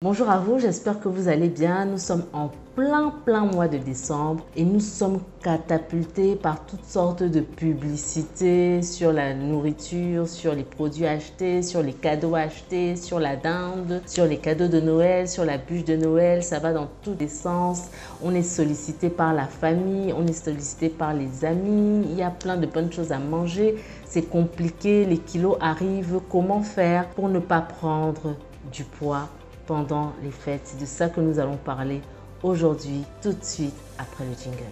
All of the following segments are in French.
Bonjour à vous, j'espère que vous allez bien. Nous sommes en plein mois de décembre et nous sommes catapultés par toutes sortes de publicités sur la nourriture, sur les produits achetés, sur les cadeaux achetés, sur la dinde, sur les cadeaux de Noël, sur la bûche de Noël. Ça va dans tous les sens. On est sollicité par la famille, on est sollicité par les amis. Il y a plein de bonnes choses à manger. C'est compliqué, les kilos arrivent. Comment faire pour ne pas prendre du poids pendant les fêtes? C'est de ça que nous allons parler aujourd'hui, tout de suite après le jingle.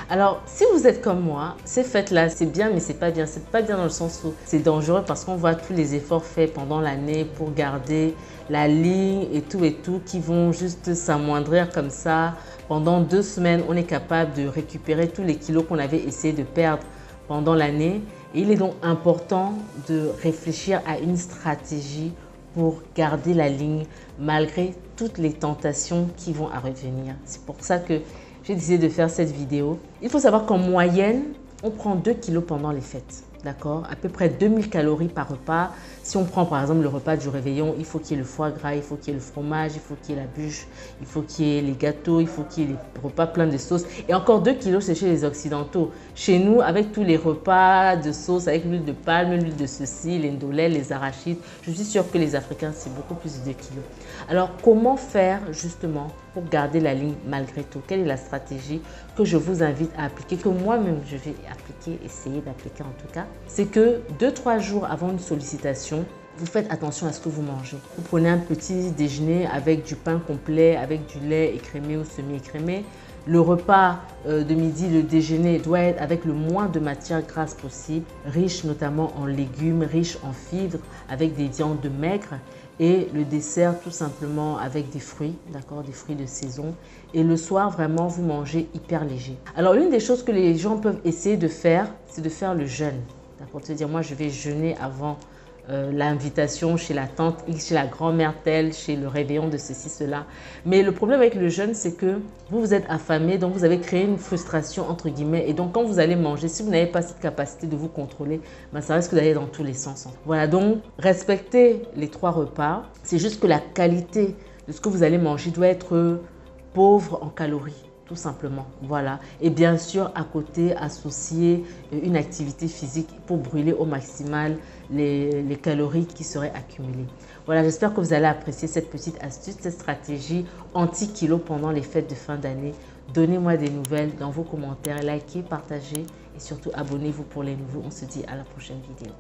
Alors, si vous êtes comme moi, ces fêtes-là, c'est bien, mais c'est pas bien. C'est pas bien dans le sens où c'est dangereux parce qu'on voit tous les efforts faits pendant l'année pour garder la ligne et tout qui vont juste s'amoindrir comme ça. Pendant 2 semaines, on est capable de récupérer tous les kilos qu'on avait essayé de perdre pendant l'année. Et il est donc important de réfléchir à une stratégie pour garder la ligne malgré toutes les tentations qui vont à revenir. C'est pour ça que j'ai décidé de faire cette vidéo. Il faut savoir qu'en moyenne, on prend 2 kilos pendant les fêtes. D'accord? À peu près 2000 calories par repas. Si on prend par exemple le repas du réveillon, il faut qu'il y ait le foie gras, il faut qu'il y ait le fromage, il faut qu'il y ait la bûche, il faut qu'il y ait les gâteaux, il faut qu'il y ait les repas pleins de sauces. Et encore 2 kilos, c'est chez les Occidentaux. Chez nous, avec tous les repas de sauce, avec l'huile de palme, l'huile de ceci, les ndolé, les arachides, je suis sûre que les Africains, c'est beaucoup plus de 2 kilos. Alors, comment faire justement pour garder la ligne malgré tout? Quelle est la stratégie que je vous invite à appliquer, que moi-même je vais appliquer, essayer d'appliquer en tout cas? C'est que 2-3 jours avant une sollicitation, vous faites attention à ce que vous mangez. Vous prenez un petit déjeuner avec du pain complet, avec du lait écrémé ou semi-écrémé. Le repas de midi, le déjeuner, doit être avec le moins de matière grasse possible, riche notamment en légumes, riche en fibres, avec des viandes maigres. Et le dessert, tout simplement avec des fruits, d'accord, des fruits de saison. Et le soir, vraiment, vous mangez hyper léger. Alors, l'une des choses que les gens peuvent essayer de faire, c'est de faire le jeûne. D'accord, c'est-à-dire, moi, je vais jeûner avant l'invitation chez la tante X, chez la grand-mère telle, chez le réveillon de ceci, cela. Mais le problème avec le jeûne, c'est que vous êtes affamé, donc vous avez créé une frustration entre guillemets. Et donc quand vous allez manger, si vous n'avez pas cette capacité de vous contrôler, ben, ça risque d'aller dans tous les sens. Voilà, donc respectez les 3 repas. C'est juste que la qualité de ce que vous allez manger doit être pauvre en calories. Tout simplement, voilà. Et bien sûr, à côté, associer une activité physique pour brûler au maximal les calories qui seraient accumulées. Voilà, j'espère que vous allez apprécier cette petite astuce, cette stratégie anti-kilo pendant les fêtes de fin d'année. Donnez-moi des nouvelles dans vos commentaires, likez, partagez et surtout abonnez-vous pour les nouveaux. On se dit à la prochaine vidéo.